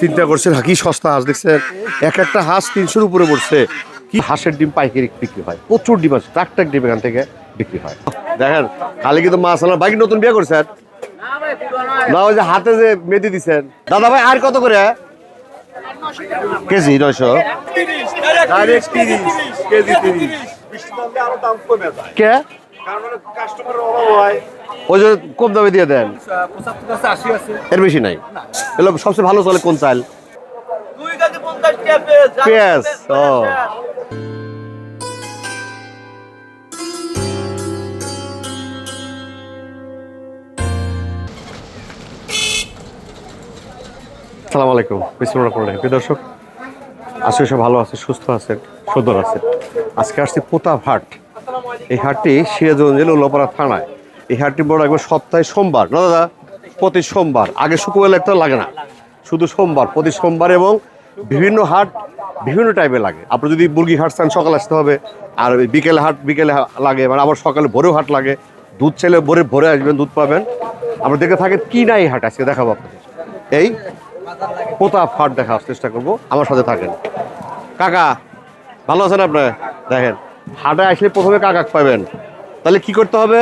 চিন্তা করছেন কি সস্তা হাঁস দেখছেন, এক একটা হাঁস 300-র উপরে পড়ছে। কি হাঁসের ডিম পাইকারি বিক্রি হয়, প্রচুর ডিম আছে, ট্রাক ডিম এখান থেকে বিক্রি হয়। দেখেন খালি কিন্তু মাছ আলার বাইক নতুন বিয়ে করছেন না, ওই যে হাতে যে মেহেদি দিচ্ছেন। দাদা ভাই আর কত করে কেজি? 900 কেজি 30 কে? ওই যে কম দামে দিয়ে দেন, এর বেশি নাই। এগুলো সবচেয়ে ভালো চলে কোন চাল? পেঁয়াজ। ও আসসালামু আলাইকুম, প্রিয় দর্শক, আজকে সব ভালো আছে, সুস্থ আছেন, সুন্দর আছে। আজকে আসছি প্রতাপ হাট। এই হাটটি সিরাজগঞ্জ জেলা উল্লাপাড়া থানায়। এই হাটটি বড় একবার সপ্তাহে সোমবার, না দাদা? প্রতি সোমবার। আগে শুক্রবার একটা লাগে না, শুধু সোমবার, প্রতি সোমবার। এবং বিভিন্ন হাট বিভিন্ন টাইপে লাগে। আপনি যদি মুরগি হাট চান সকালে আসতে হবে, আর বিকেলে হাট বিকেলে লাগে, মানে আবার সকালে ভোরেও হাট লাগে। দুধ চাইলে ভোরে আসবেন, দুধ পাবেন। আমরা দেখে থাকেন কি না এই হাট আজকে দেখাবো আপনাদের। এই প্রতাপ হাট দেখার চেষ্টা করবো, আমার সাথে থাকেন। কাকা ভালো আছেন আপনার? দেখেন হাটে আসলে প্রথমে কাকা পাবেন, তাহলে কি করতে হবে?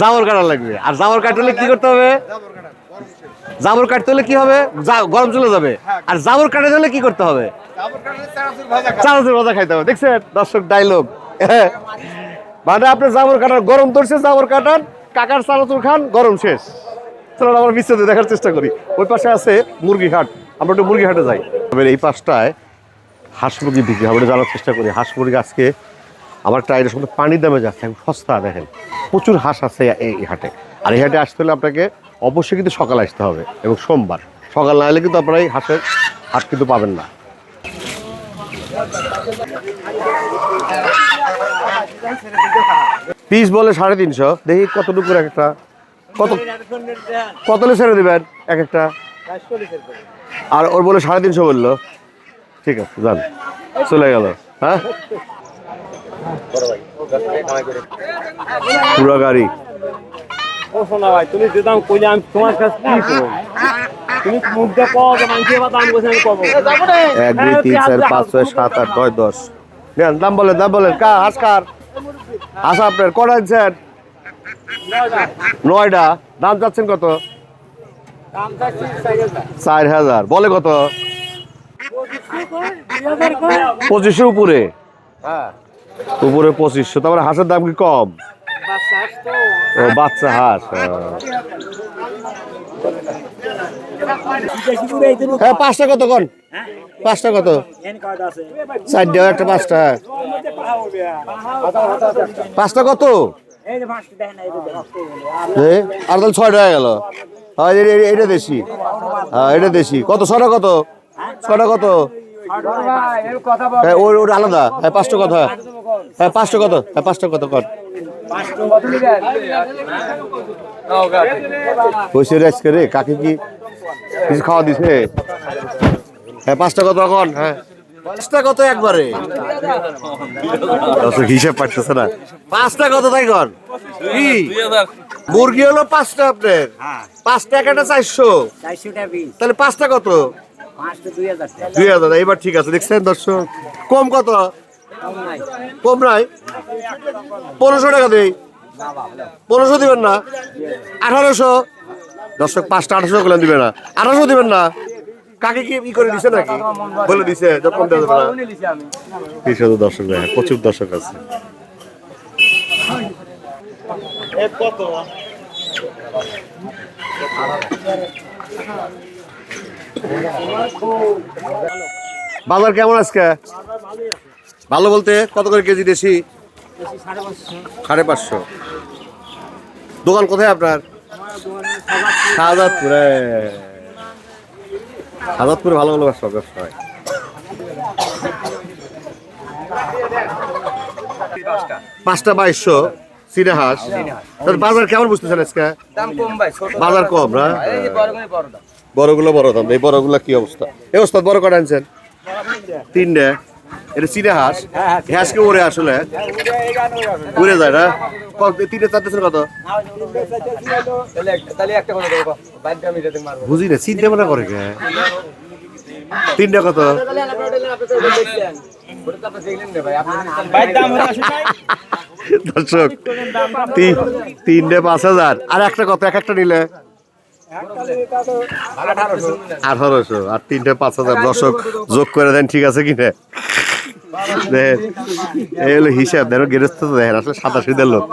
জাবর কাটা লাগবে। আর জাবর কাটলে কি করতে হবে? জাবর কাটতে হলে কি হবে? গরম চলে যাবে। আর জাবর কাটাতে হলে কি করতে হবে? চানাচুর ভাজা খাইতে হবে। দেখছেন দর্শক ডায়লগ? মানে আপনার জাবর কাটার গরম ধরছে, জাবর কাটান, কাকার চানাচুর খান, গরম শেষ। চলো আমরা বিস্তারিত দেখার চেষ্টা করি। ওই পাশে আছে মুরগি হাট, আমরা একটু মুরগি হাটে যাই। এই পাশটায় হাঁস মুরগি বিক্রি হবে, জানার চেষ্টা করি। হাঁস মুরগি আজকে আমার একটা আইডিয়ার সঙ্গে পানির দামে যাচ্ছে, এখন সস্তা। দেখেন প্রচুর হাঁস আছে এই হাটে। আর এই হাটে আসতে হলে আপনাকে অবশ্যই কিন্তু সকালে আসতে হবে, এবং সোমবার সকাল না এলে কিন্তু আপনারা এই হাঁসের হাট কিন্তু পাবেন না। পিস বলে 350, দেখি কতটুকু একটা, কত কত ছেড়ে দেবেন এক একটা? আর ওর বলে 350 বললো। ঠিক আছে যান, চলে গেল। হ্যাঁ পুরো গাড়ি। ও শোনা ভাই, তুমি যে দাম কইলে আমি তোমার কাছে কি করব? তুমি মুদ্রা পাও যে মানছি বা দাম বসে আমি করব। 1 2 3 4 5 6 7 8 9 10। নেন দাম বলেন, দাম বলেন। কা হাসকার আচ্ছা, আপনার কটা আনছেন? 9টা। দাম চাচ্ছেন কত? দাম চাচ্ছি 4000। বলে কত? 2500 উপরে। হ্যাঁ, উপরে 2500। তারপরে হাঁসের দাম কি কম? বাচ্চা হাঁস তো। ও বাচ্চা হাঁস। হ্যাঁ 5টা কত কোন? 5টা কত? এন কার্ড আছে। 4টা একটা 5টা। 5টা কত? এই যে মাছটা দেখেন, এই যে দেখেন। আর তাহলে 6টা হয়ে গেল। হ্যাঁ এটা দেশি। হ্যাঁ এটা দেশি। কত? 6টা কত? 6টা কত? এর কথা বল। হ্যাঁ ওর আলাদা। হ্যাঁ 5টা কত? হ্যাঁ 5টা কত? হ্যাঁ 5টা কত কর? পয়সা রেস করে কাকে কি কিছু খাওয়া দিছে? হ্যাঁ 5টা কত এখন? হ্যাঁ 5টা কত একবারে? হিসাব পাচ্ছে না। 5টা কত তাই কর? কি মুরগি হলো 5টা আপনার? 5টা একটা 400। 400 টাকা পিস। তাহলে 5টা কত? 5টা 2000 টাকা। 2000। এবার ঠিক আছে। দেখছেন দর্শক, কম কত? কম নাই। কম নাই। 1500 টাকা দেই। 1500 দিবেন না? 1800। দর্শক 5টা 1800 করে দিবেন না? 1800 দিবেন না? কাকে কি ই করে দিছে নাকি? বলে দিছে যখন দেওয়া যাবে না। কি শুধু দর্শক দেখেন, প্রচুর দর্শক আছে। বাজার কেমন আজকে? ভালো বলতে কত করে কেজি দেশি? 550। দোকান কোথায় আপনার? শাহজাদপুরে। শাহজাদপুরে ভালো ভালো ব্যবসা হয়। 5টা 2200 চীনা হাঁস। তাহলে বাজার কেমন বুঝতেছেন আজকে? দাম কম ভাই, ছোট বাজার কম না? এই যে বড় করে বড় দাম। বড়গুলো বড় দাম। এই বড়গুলো কি অবস্থা? এই অবস্থা বড় কটা আনছেন? 3টে। এটা চীনা হাঁস হ্যাঁ, হ্যাঁ, চীনা হাঁসকে ওরে আসলে উড়ে যায় না তিনটে চারটে কত তাহলে একটা করে দেবো বাইরে আমি যেতে মারবো বুঝি না চিনতে মনে করে কে তিনটা কত বাইরের দাম হলো 80 টাকা দর্শক তিনটে 5,000 আর একটা কত এক একটা নিলে 1800 আর তিনটে 5,000 দর্শক যোগ করে দেন ঠিক আছে কিনা দেখেন এই হলো হিসাব দেখো গেরস্ত তো দেখেন আসলে সাদা সিধার লোক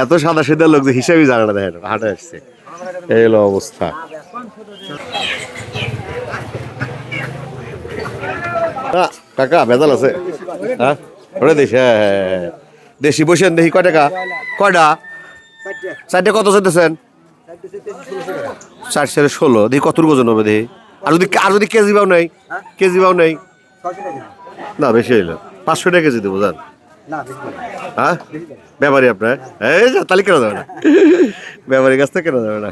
এত সাদা সিধার লোক যে হিসাবই জানে না দেখেন হাটে আসছে এই হলো অবস্থা কাকা ভেজাল আছে হ্যাঁ ওটা দেশি হ্যাঁ দেশি বসেন দেখি কয় টাকা কয়টা চারটে কত চাইতেছেন 4/16 দেখি কত ওজন হবে দেখি আর যদি কেজি পাও নাই না বেশি হইলো 500 টাকা কেজি দেবো জান হ্যাঁ ব্যাপারী আপনার এই যা তাহলে কেনা যাবে না ব্যাপারীর কাছ থেকে কেনা যাবে না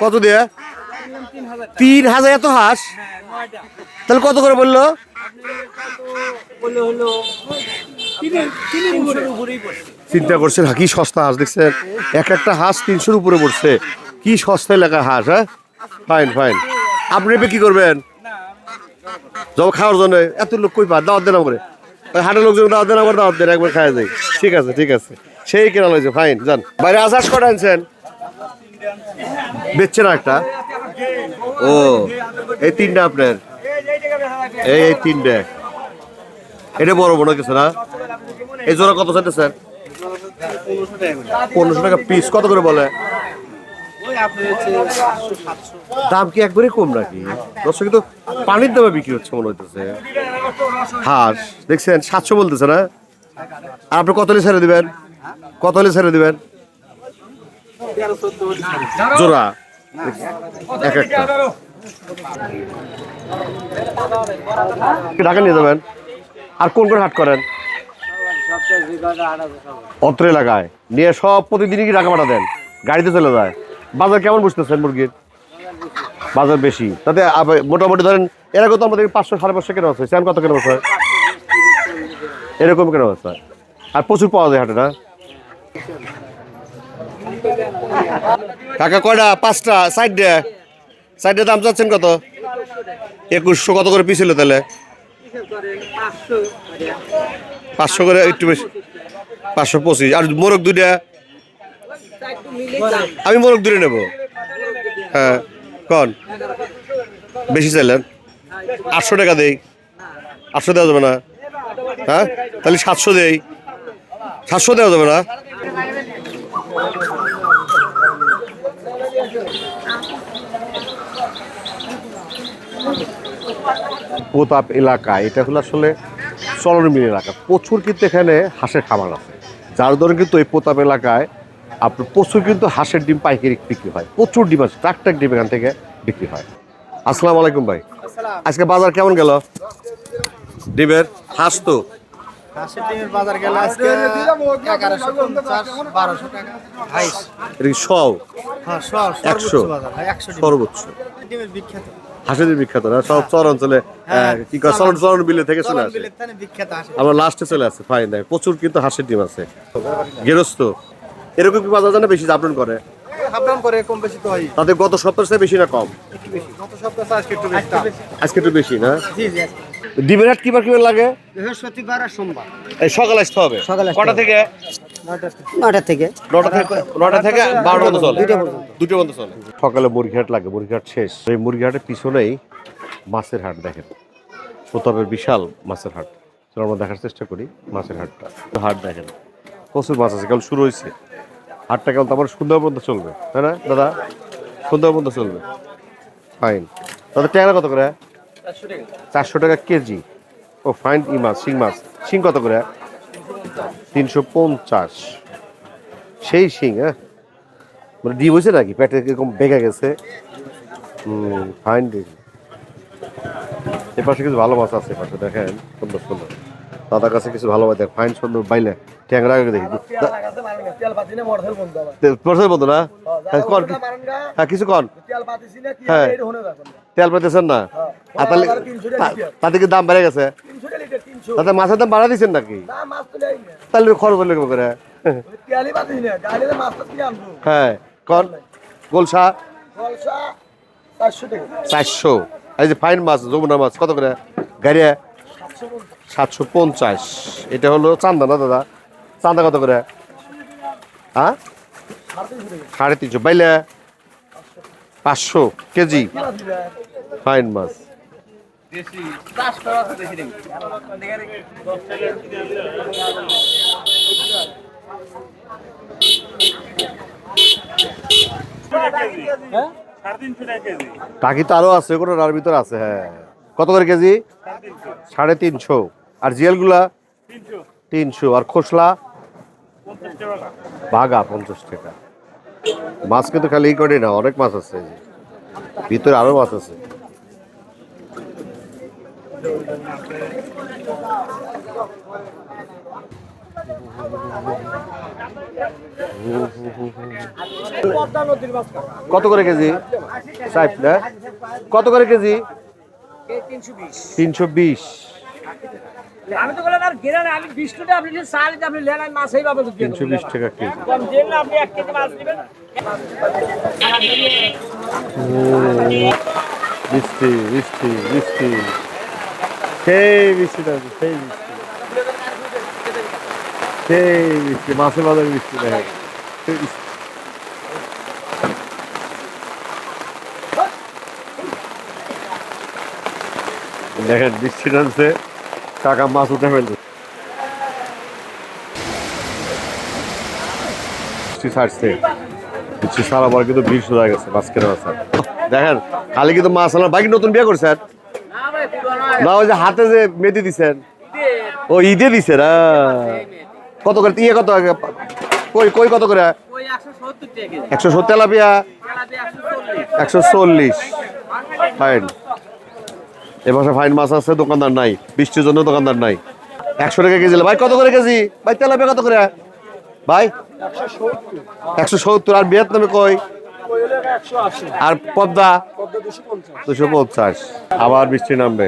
কত দিয়ে 3,000 এত হাঁস তাহলে কত করে বললো চিন্তা করছেন কি সস্তা হাঁস দেখছেন একটা হাঁস 300-র উপরে পড়ছে কি সস্তা এলাকার হাঁস হ্যাঁ ফাইন আপনি কি করবেন জব খাওয়ার জন্য এত লোক কই পা দাওয়াত দেন করে হাটের লোকজন দাওয়াত দেন একবার খাওয়া যায় ঠিক আছে সেই কেনা লইছে ফাইন যান বাইরে আচার কটা আনছেন বেচছে না একটা ও এই তিনটা আপনার এই তিনটে এটা বড় কিছু না এই জোড়া কত চাইতে স্যার 1500 টাকা পিস কত করে বলে দাম কি একবারে কম নাকি দর্শক কিন্তু পানির দামে বিক্রি হচ্ছে মনে হইতেছে হাঁস দেখছেন 700 বলতেছে না আর আপনি কত হলে ছেড়ে দিবেন জোড়া এক একটা ঢাকা নিয়ে যাবেন আর কোন হাট করেন অত্র এলাকায় নিয়ে সব প্রতিদিনই কি টাকা পাঠা দেন গাড়িতে চলে যায় বাজার কেমন বুঝতেছেন মুরগির বাজার বেশি তাতে মোটামুটি ধরেন এরকম তো আমাদের 500-550 কেনা হচ্ছে সেন কত কেনা হচ্ছে এরকম কেনা হচ্ছে আর প্রচুর পাওয়া যায় হাটে না কাকা কয়টা 5টা সাইডে দাম চাচ্ছেন কত 2100 কত করে পিস হলো তাহলে 500 করে একটু বেশি 525 আর মোরগ দুইটা আমি মোরগ দুটো নেব হ্যাঁ কন বেশি চাইলেন 800 টাকা দেই 800 দেওয়া যাবে না হ্যাঁ তাহলে 700 দেই 700 দেওয়া যাবে না প্রতাপ এলাকা এটা হলো আসলে চলনবিল এলাকা প্রচুর কিন্তু এখানে হাঁসের খামার আছে যার ধরুন কিন্তু এই প্রতাপ এলাকায় আপনার প্রচুর কিন্তু হাঁসের ডিম পাইকারি বিক্রি হয় প্রচুর ডিম আছে টাক ডিম এখান থেকে বিক্রি হয় আসসালামু আলাইকুম ভাই আজকে বাজার কেমন গেল ডিমের হাঁস তো হাঁসের ডিমের বাজার গেল আজকে 1150-1200 টাকা হাইস এটা কি সব হ্যাঁ সর্বোচ্চ বাজার ভাই 100 সর্বোচ্চ ডিমের বিখ্যাত হাঁসের ডিম বিখ্যাত না সব চর অঞ্চলে কি কয় চলন বিলে থেকে চলে আসে বিখ্যাত হাঁস আমরা লাস্টে চলে আসছে ফাইন দেয় প্রচুর কিন্তু হাঁসের ডিম আছে গেরস্ত এরকম কি বাজার জানা বেশি আপডাউন করে আপডাউন করে কম বেশি তো হয় তাতে গত সপ্তাহের চেয়ে বেশি না কম একটু বেশি গত সপ্তাহে আজকে একটু বেশি আজকে একটু বেশি না জি ডিমের হাট কিবার লাগে বৃহস্পতিবার আর সোমবার এই সকালে আসতে হবে সকালে আসতে কটা হবে। থেকে 9টা থেকে 9টা থেকে 12টা পর্যন্ত চলে 2টা পর্যন্ত চলে সকালে মুরগিহাট লাগে মুরগিহাট শেষ এই মুরগিহাটের পিছনেই মাছের হাট দেখেন প্রতাপের বিশাল মাছের হাট চলো আমরা দেখার চেষ্টা করি মাছের হাটটা হাট দেখেন প্রচুর মাছ আছে কেবল শুরু হয়েছে হাটটা কেবল তো আমার সন্ধ্যা পর্যন্ত চলবে তাই না দাদা সন্ধ্যা পর্যন্ত চলবে ফাইন দাদা ট্যাংরা কত করে 400 টাকা কেজি ও ফাইন ই মাছ শিং কত করে 350 সেই শিং হ্যাঁ মানে ডিম হয়েছে নাকি পেটে এরকম বেঁকে গেছে ফাইন ডিম এপাশে কিছু ভালো মাছ আছে এপাশে দেখেন সুন্দর দাদার কাছে কিছু ভালো দেখ ফাইন সুন্দর বাইলে ট্যাংরা দেখি পড়ছে বলতো না কন হ্যাঁ কিছু কন হ্যাঁ তেল পাইতেছেন না আর তাহলে তাতে কি দাম বেড়ে গেছে তাতে মাছের দাম বাড়া দিচ্ছেন নাকি তাহলে খরচ হলে করে হ্যাঁ কন গোলসা 400 এই যে ফাইন মাছ যমুনা মাছ কত করে গাড়িয়া 750 এটা হলো চান্দা না দাদা চান্দা কত করে হ্যাঁ 350 বাইলে 500 কেজি ফাইন মাছ টাকি তো আরো আছে কোনো রার ভিতরে আছে হ্যাঁ কত করে কেজি 350 আর জিএল গুলা 300 আর খোসলা বাগা 50 টাকা মাছ কিন্তু খালি এই করে না অনেক মাছ আছে ভিতরে আরো মাছ আছে কত করে কেজি সাইফ না কত করে কেজি 320 আমি তো বললাম আর গেরান আমি 20 টাকা আপনি সাল আপনি লেন আমি মাছ এইভাবে তো দিয়ে 320 টাকা কেজি কম দেন না আপনি 1 কেজি মাছ নেবেন বৃষ্টি বৃষ্টি বৃষ্টি সেই বৃষ্টিটা সেই বৃষ্টি সেই বৃষ্টি মাছের বাজারে বৃষ্টি দেখে দেখেন বৃষ্টি নামছে কাকা মাছ উঠে ফেলছে বৃষ্টি ছাড়ছে বৃষ্টি ছাড়া পর কিন্তু ভিড় শুরু হয়ে গেছে মাছ কেনা মাছ দেখেন খালি কিন্তু মাছ আনার বাইক নতুন বিয়ে করছেন না ওই যে হাতে যে মেহেদি দিছেন ও ঈদে দিছে না কত করে ইয়ে কত কই কই কত করে ওই 170 টাকা 170 তেলাপিয়া 140 ফাইন এবার ফাইন মাছ আছে দোকানদার নাই বৃষ্টির জন্য দোকানদার নাই 100 টাকা কেজি ভাই কত করে কেজি ভাই তেলাপিয়া কত করে ভাই 170 আর ভিয়েতনামে কই আর পদ্মা 250 আবার বৃষ্টি নামবে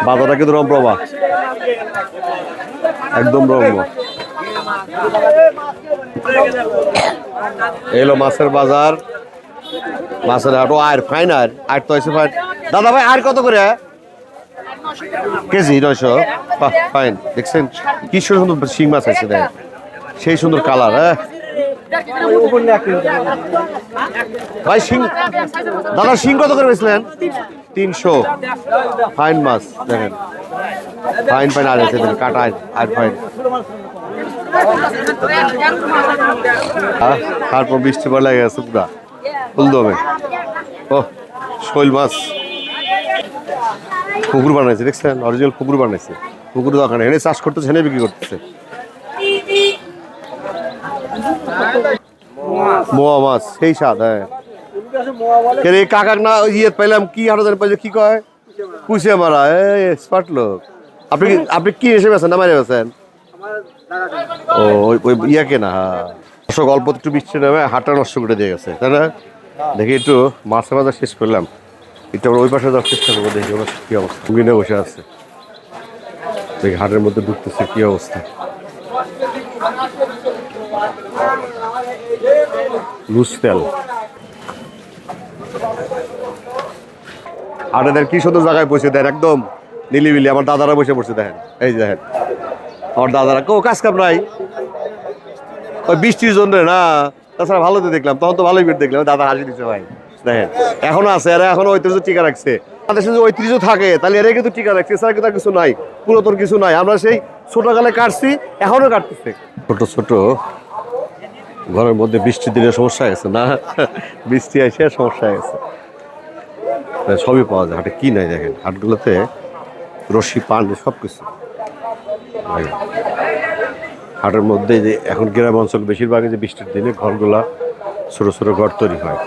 বাজারটা কিন্তু রমপ্রভা একদম রম্য এলো মাছের বাজার মাছের হাট ও আর ফাইন আর তো আছে ফাইন দাদা ভাই আর কত করে কেজি 900 বাহ ফাইন দেখছেন কি সুন্দর শিং মাছ আছে দেখ সেই সুন্দর কালার হ্যাঁ ভাই শিং দাদা শিং কত করে বেচলেন 300 ফাইন মাছ দেখেন ফাইন ফাইন আর আছে কাটা আর ফাইন তারপর বৃষ্টি পড়ে লেগে গেছে পুরা ফুলদমে ও শৈল মাছ পুকুর বানাইছে দেখছেন অরিজিনাল পুকুর বানাইছে পুকুর দোকানে এনে চাষ করতেছে এনে বিক্রি করতেছে মোয়া মাছ সেই স্বাদ হ্যাঁ কাকাক না ইয়ে পাইলাম কি হাজার পাইছে কি কয় কুইছে মারা স্মার্ট লোক আপনি কি হিসেবে আছেন না মারে আছেন ও ওই ইয়াকে না হ্যাঁ দর্শক অল্প একটু বৃষ্টি নামে হাটটা নষ্ট করে দিয়ে গেছে তাই না দেখি একটু মাছের বাজার শেষ করলাম একটু আমরা ওই পাশে যাওয়ার চেষ্টা করবো দেখি ওর কি অবস্থা মুগিনে বসে আছে দেখি হাটের মধ্যে ঢুকতেছে কি অবস্থা লুজ তেল হাটেদের কি সুন্দর জায়গায় বসে দেন একদম নিলিবিলি আমার দাদারা বসে পড়ছে দেখেন এই যে দেখেন আমার দাদারা কেউ কাজ কাম নাই ওই বৃষ্টির জন্য না তাছাড়া ভালো তো দেখলাম তখন তো ভালোই ভিড় দেখলাম দাদা হাসি দিচ্ছে ভাই দেখেন এখনো আছে এরা এখনো ঐতিহ্য টিকা রাখছে তাদের যদি ঐতিহ্য থাকে তাহলে এরা কিন্তু টিকা রাখছে এছাড়া কিন্তু কিছু নাই পুরাতন কিছু নাই আমরা সেই ছোটকালে কাটছি এখনো কাটতেছে ছোট ছোট ঘরের মধ্যে বৃষ্টির দিনে সমস্যা গেছে না বৃষ্টি আসে সমস্যা গেছে সবই পাওয়া যায় হাটে কি নাই দেখেন হাটগুলোতে রশি পান সব কিছু হাটের মধ্যে যে এখন গ্রাম অঞ্চল বেশিরভাগই যে বৃষ্টির দিনে ঘরগুলা ছোট ছোট ঘর তৈরি হয়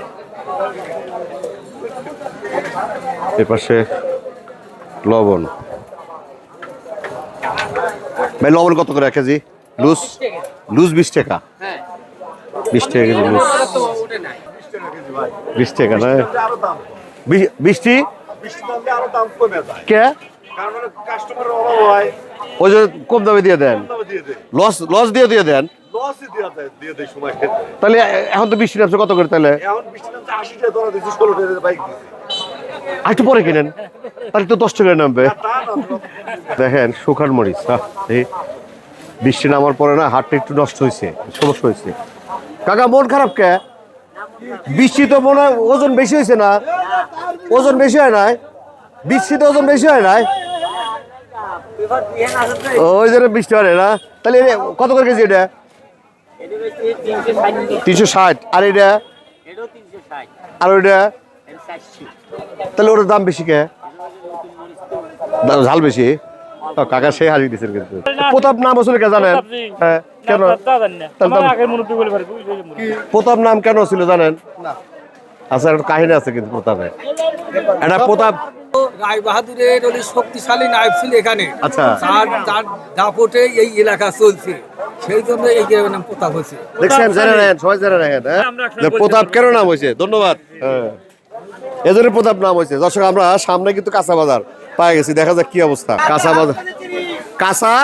এপাশে লবণ ভাই লবণ কত করে 1 কেজি? লুজ লুজ 20 টাকা। হ্যাঁ 20 টাকা কেজি লুজ। তো ওটা নাই 20 টাকা না? বৃষ্টি বৃষ্টি নামলে আরো দাম কমে যায় কে? কারণ কাস্টমারের অভাব হয় ওই যে কম দামে দিয়ে দেন, দামে দিয়ে দেয় লস দিয়ে দেন। লসই দিয়ে দেয় সময় ক্ষেত্রে তাহলে এখন তো বৃষ্টি নামছে কত করে তাহলে? এখন বৃষ্টি নামছে 80 টাকা ধরা দিচ্ছি 16 টাকা বাইক দিচ্ছি আর একটু পরে কিনেন, তাহলে তো 10 টাকা নামবে। তা না দেখেন শুকান মরিচ, এই বৃষ্টি নামার পরে না হাটটা একটু নষ্ট হয়েছে, সমস্যা হয়েছে। কাকা মন খারাপ কে? বৃষ্টি তো মনে হয় ওজন বেশি হয়েছে না? ওজন বেশি হয় নাই? বৃষ্টিতে ওজন বেশি হয় নাই? ওই জন্য বৃষ্টি হয় না। তাহলে কত করে কেজি এটা? 360। আর এটা? আর ওইটা? তাহলে ওটার দাম বেশি কে? ঝাল বেশি? কাকা সেই হারিয়ে দিচ্ছেন কিন্তু। প্রতাপ নাম আসলে কে জানেন? হ্যাঁ কেন? প্রতাপ নাম কেন ছিল জানেন? আচ্ছা একটা কাহিনী আছে কিন্তু প্রতাপের। এটা প্রতাপ রায় বাহাদুরের ওই শক্তিশালী নায়ক ছিল এখানে। আচ্ছা তার দাপটে এই এলাকা চলছে, সেই জন্য এই গ্রামের নাম প্রতাপ হয়েছে। দেখছেন, জেনে নেন, সবাই জেনে নেন। যে প্রতাপ কেন নাম হয়েছে? ধন্যবাদ। হ্যাঁ এজন্য প্রতাপ নাম হয়েছে। দর্শক আমরা সামনে কিন্তু কাঁচা বাজার পাই গেছি, দেখা যাক কি অবস্থা। কাঁচা বাজার, কাঁচা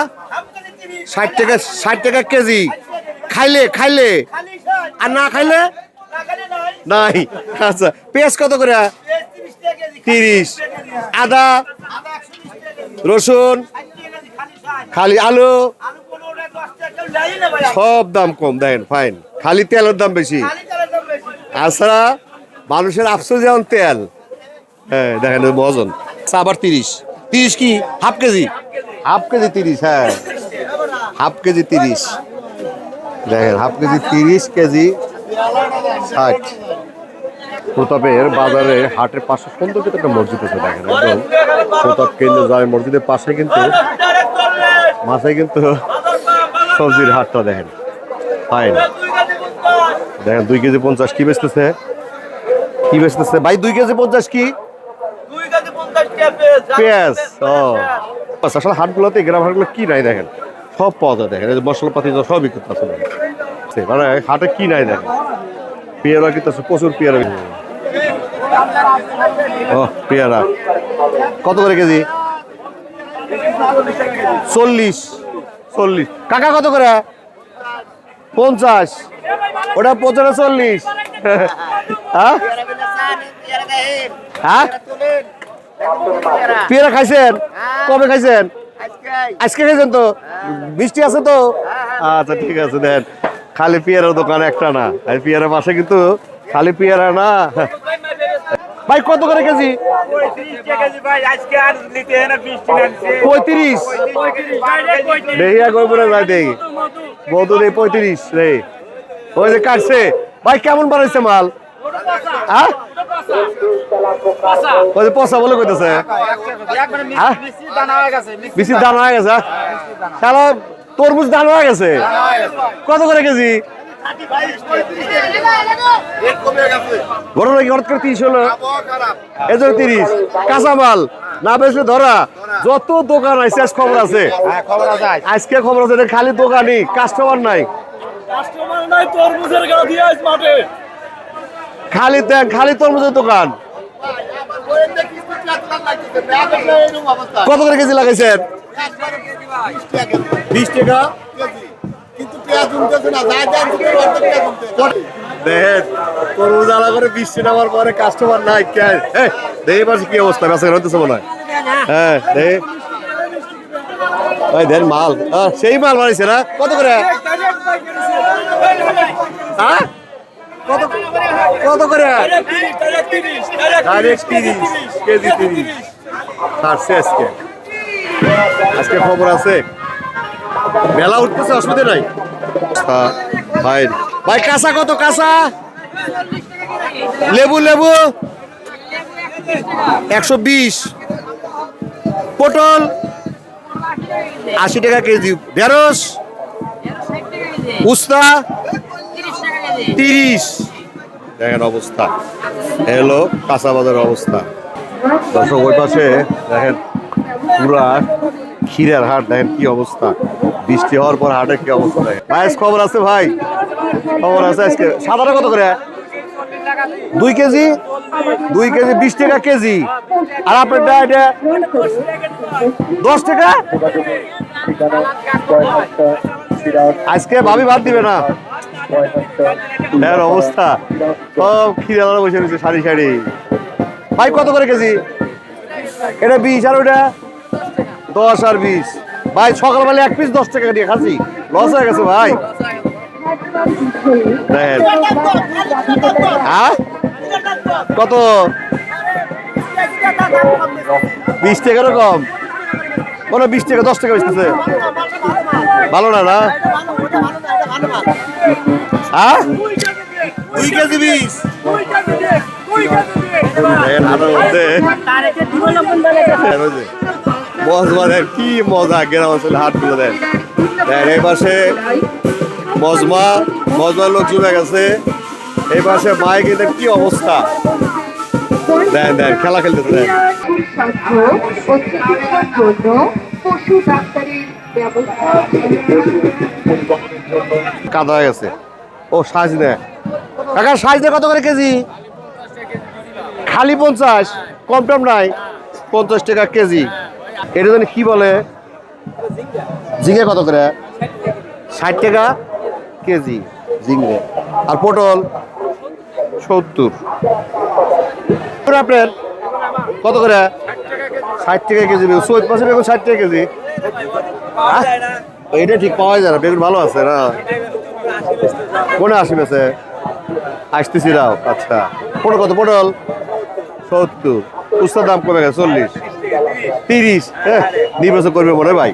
60 টাকা কেজি। খাইলে আর না খাইলে নাই। আচ্ছা পেঁয়াজ কত করে? 30। আদা, রসুন, খালি আলু সব দাম কম। দেখেন ফাইন, খালি তেলের দাম বেশি। আচ্ছা মানুষের আফসোস যেমন তেল। হ্যাঁ দেখেন মজন। আবার 30 কি হাফ কেজি? 30। হ্যাঁ হাফ কেজি 30। দেখেন হাফ কেজি 30 কেজি 60। প্রতাপের বাজারে হাটের পাশে সুন্দর কিন্তু একটা মসজিদ আছে। দেখেন একদম প্রতাপ কেন্দ্র যায় মসজিদের পাশে কিন্তু মাথায় কিন্তু সবজির হাটটা দেখেন ফাইন। দেখেন 2 কেজি 50 কি বেচতেছে? ভাই 2 কেজি 50 কি? পেঁয়াজ। ও আসলে হাটগুলোতে, গ্রাম হাটগুলো কি নাই দেখেন, সব পাওয়া যায়। দেখেন মশলাপাতি সব বিক্রি আছে। মানে হাটে কি নাই দেখেন, পেয়ারা কিন্তু আছে, প্রচুর পেয়ারা। ও পেয়ারা কত করে কেজি? 40। কাকা কত করে? 50। ওটা 45। হ্যাঁ পেয়ারা খাইছেন? কবে খাইছেন? আজকে খাইছেন তো? মিষ্টি আছে তো? আচ্ছা ঠিক আছে। দেন খালি পেয়ারার দোকান একটা না, পেয়ারা পাশে কিন্তু খালি পেয়ারা না। ভাই কত করে কেজি? 35। দেখিয়া কই পরে যাই দেখি বৌদ্ধ রে 35 রে। ওই যে কাটছে ভাই, কেমন বানাইছে মাল? হ্যাঁ ওই যে পচা বলে কইতেছে। বেশি দানা হয়ে গেছে। তাহলে তরমুজ দানা হয়ে গেছে। কত করে কেজি? ঘটনা কি হঠাৎ করে 30 হলো? এজন্য 30। কাঁচা মাল না বেশি ধরা। যত দোকান আছে আজ খবর আছে, আজকে খবর আছে খালি দোকানই, কাস্টমার নাই। খালি তরমুজের দোকান। কত করে কেজি লাগাইছেন? 20 টাকা। দেখেন তরমুজ আলা করে 20 নামার পরে কাস্টমার নাই। দেখে পাচ্ছি কি অবস্থা, বেচা হইতেছে মনে হয়। হ্যাঁ দেখ মাল, সেই মাল বানাইছে না? কত করে? হ্যাঁ কত করে? ডাইরেক্ট 30 কেজি 30 ছাড়ছে আজকে খবর আছে। মেলা উঠতেছে, অসুবিধা নাই। ভাই কাঁচা কত? কাঁচা লেবু 120। পটল 80 টাকা কেজি। ঢেঁড়স উস্তা 30। দেখেন অবস্থা, এলো কাঁচা বাজারের অবস্থা। দর্শক ওই পাশে দেখেন পুরা ক্ষীরের হাট দেখেন কি অবস্থা, বৃষ্টি হওয়ার পর হাটের কি অবস্থা দেখেন। ভাই আজ খবর আছে ভাই, খবর আছে আজকে। সাদাটা কত করে? 2 কেজি, 2 কেজি 20 টাকা কেজি। আর আপনারটা এটা 10 টাকা। আজকে ভাবি ভাত দিবে না, অবস্থা সব ক্ষীর আলাদা বসে রয়েছে সারি সারি। ভাই কত করে কেজি? এটা 20 আর ওটা 10 আর 20। ভাই সকালবেলা 1 পিস 10 টাকা দিয়ে খাচ্ছি, লস হয়ে গেছে ভাই। দেখেন হ্যাঁ কত? 20 টাকারও কম, কোনো 20 টাকা 10 টাকা বেচতেছে। ভালো না না? হ্যাঁ 2 কেজি 20। মজমা দেন কি মজা, গ্রাম অঞ্চলে হাটগুলো দেন। এই পাশে মজমার লোক জমে গেছে, এই পাশে মাইকেদের কি অবস্থা দেন দেন, খেলা খেলতেছে দেন। কাদা হয়ে গেছে। ও সাজ দেয় কাকা, সাজ দেয় কত করে কেজি? খালি 50, কম টম নাই, 50 টাকা কেজি। এটা জানি কি বলে, ঝিঙে কত করে? 60 টাকা কেজি ঝিঙে। আর পটল 70। আপনার কত করে? 60 টাকা কেজি। সৈয়দ পাশে বেগুন 60 টাকা কেজি। এটা ঠিক পাওয়া যায় না, বেগুন ভালো আছে না? কোনে 80 বেছে আসতেছি রাও। আচ্ছা পটল কত? পটল 70। উস্তার দাম কমে গেছে 40 30। হ্যাঁ নির্বাচন করবে মনে ভাই,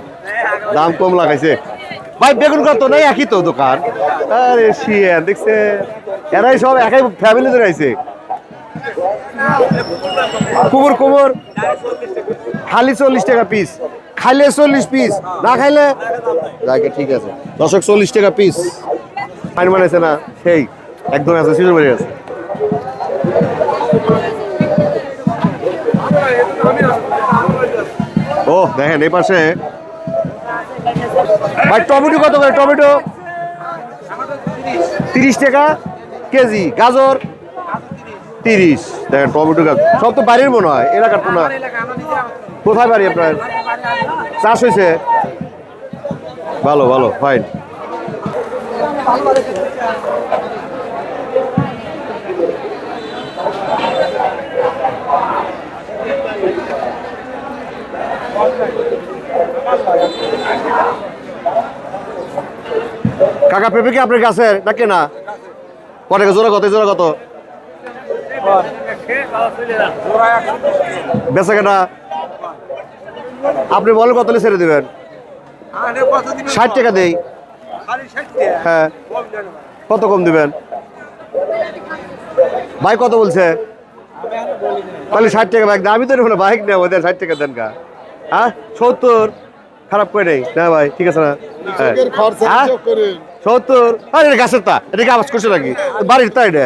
দাম কম লাগাইছে ভাই। বেগুন কত নাই, একই তো দোকান। আরে শিয়া দেখছে, এরাই সব একাই ফ্যামিলি ধরে আইছে। কুমুর কুমুর খালি 40 টাকা পিস, খাইলে 40 পিস, না খাইলে যাকে ঠিক আছে। দর্শক 40 টাকা পিস ফাইন বানাইছে না, সেই একদম আছে, সিজন বেড়ে গেছে। ও দেখেন এই পাশে ভাই টমেটো কত করে? টমেটো 30 টাকা কেজি। গাজর 30। দেখেন টমেটো গাজর সব তো বাড়ির মনে হয়, এলাকার তো না। কোথায় বাড়ি আপনার? চাষ হয়েছে? ভালো ভালো ফাইন। কাকা পেঁপে কি আপনার গাছের না কেনা? কত টাকা জোড়া? কত জোড়া? কত বেচা কেনা? আপনি বলেন কত ছেড়ে দেবেন? 60 টাকা দেই। হ্যাঁ কত কম দিবেন ভাই? কত বলছে? তাহলে 60 টাকা বাইক। আমি তো বাইক নেব, 60 টাকা দেন গা। হ্যাঁ 70 খারাপ করে নেই না ভাই, ঠিক আছে না? 70। আরে এটা গাছের তা, এটাকে আওয়াজ করছে নাকি? বাড়ির তা এটা।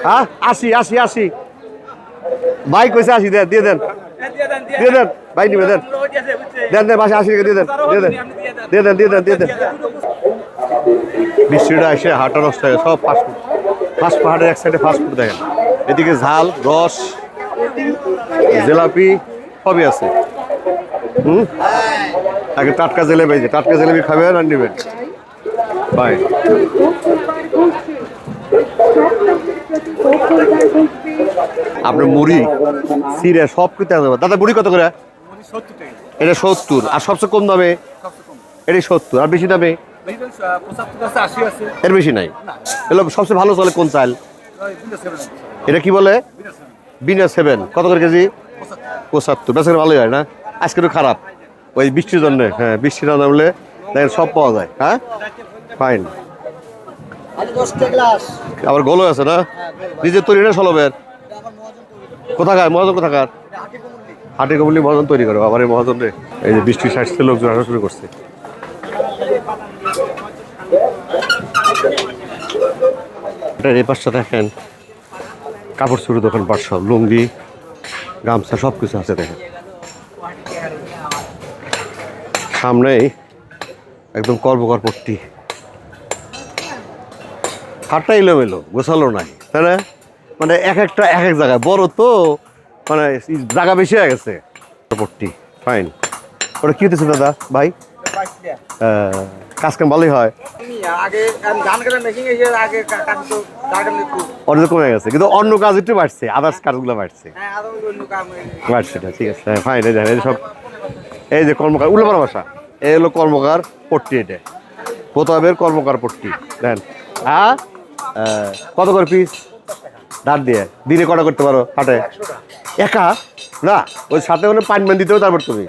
হ্যাঁ 80 80 80। ভাই কইছে 80 দেন, দিয়ে দেন দিয়ে দেন ভাই, নিবে দেন দেন দেন, বাসে 80 টাকা দিয়ে দেন, দিয়ে দেন দিয়ে দেন দিয়ে দেন দিয়ে দেন। বৃষ্টিটা এসে হাটটা নষ্ট হয়ে সব ফাস্টফুড। ফাস্ট পাহাড়ের এক সাইডে ফাস্টফুড দেখেন, এদিকে ঝাল রস জিলাপি সবই আছে। আগে টাটকা জিলেবি, টাটকা জিলেবি খাবেন আর নেবেন ভাই। আপনার মুড়ি সিরে সব কিছু আছে। দাদা মুড়ি কত করে? এটা 70। আর সবচেয়ে কম দামে এটাই 70। আর বেশি দামে এর বেশি নাই। এগুলো সবচেয়ে ভালো চলে কোন চাল? এটা কি বলে? বিনা 7। কত করে কেজি? 75। বেচার ভালোই হয় না, আজকে একটু খারাপ ওই বৃষ্টির জন্য। হ্যাঁ বৃষ্টি না নামলে দেখেন সব পাওয়া যায়। হ্যাঁ ফাইন। আবার গোলও আছে না, নিজের তৈরি না সলবের? কোথাকার মহাজন? কোথাকার? হাটে কমলি মহাজন তৈরি করে। আবার এই মহাজন রে, এই যে বৃষ্টির সাইডে লোকজন আসা শুরু করছে। এই পাশটা দেখেন কাপড় চুড়ি দোকান পাট, সব লুঙ্গি গামছা সব কিছু আছে দেখেন। সামনেই একদম কর্মকর পট্টি। হাটটা এলোমেলো, গোছালো নাই, তাই না? মানে এক একটা এক এক জায়গায় বড় তো, মানে জায়গা বেশি হয়ে গেছে। পট্টি ফাইন। ওটা কি হতেছে দাদা ভাই? কাজ কাম ভালোই হয়, আগে ধান কাটার মেশিন এসে আগে কাজ তো কাটার একটু অনেক কমে গেছে, কিন্তু অন্য কাজ একটু বাড়ছে, আদার্স কাজগুলো বাড়ছে। হ্যাঁ আরো অন্য কাম বাড়ছে না, ঠিক আছে, ফাইন। এই দেখেন, এই যে সব, এই যে কর্মকার উল্লাপাড়া বাসা, এই হলো কর্মকার পট্টি। এটা প্রতাপের কর্মকার পট্টি। দেখেন, হ্যাঁ, কত করে পিস? ধার দিয়ে দিনে কটা করতে পারো হাটে? একা না, ওই সাথে মানে পানি মান দিতে হবে, তারপর তুমি,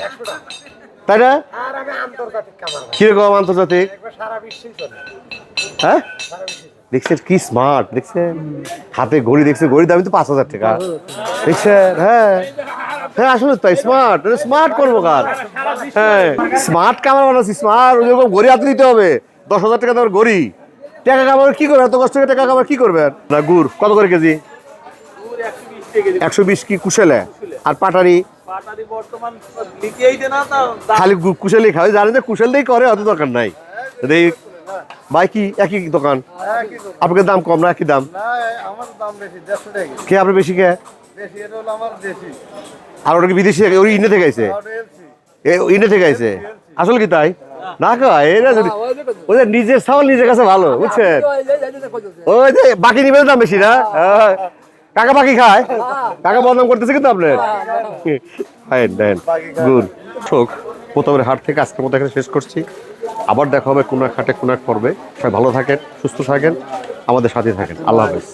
তাই না? কিরকম আন্তর্জাতিক? হ্যাঁ, দেখছেন কি স্মার্ট, দেখছেন হাতে ঘড়ি, দেখছে ঘড়ির দাম তো 5,000 টাকা, দেখছেন? হ্যাঁ হ্যাঁ, আসলে তাই স্মার্ট, স্মার্ট কর্মকার। হ্যাঁ, স্মার্ট কামার বানাচ্ছি, স্মার্ট। ওইরকম ঘড়ি হাতে দিতে হবে, 10,000 টাকা তোমার ঘড়ি। টাকা কামার কি করবেন? এত কষ্ট করে টাকা কামার কি করবেন? না, গুড় কত করে কেজি? 120 কি কুশেলে? আর পাটারি? খালি কুশেলি খাওয়া, জানেন যে কুশেল দিয়ে করে, অত দরকার নাই। ভাই কি একই দোকান? আপনাদের দাম কম না একই দাম? কে আপনার বেশি? কে? আর ওটা কি বিদেশি? ওই ইন্ডিয়া থেকে আইছে? ইন্ডিয়া থেকে আইছে? আসলে কি তাই? না খাওয়া এরা যদি ওই যে নিজের চাউল নিজের কাছে ভালো, বুঝছেন? ওই যে বাকি নিবেন দাম বেশি না? কাকা বাকি খায়, কাকা বদনাম করতেছে কিন্তু আপনার। গুড ঠোক প্রথমের হাট থেকে আজকের মতো এখানে শেষ করছি। আবার দেখা হবে কোন এক হাটে কোন এক পর্বে। সবাই ভালো থাকেন, সুস্থ থাকেন, আমাদের সাথে থাকেন। আল্লাহ হাফেজ।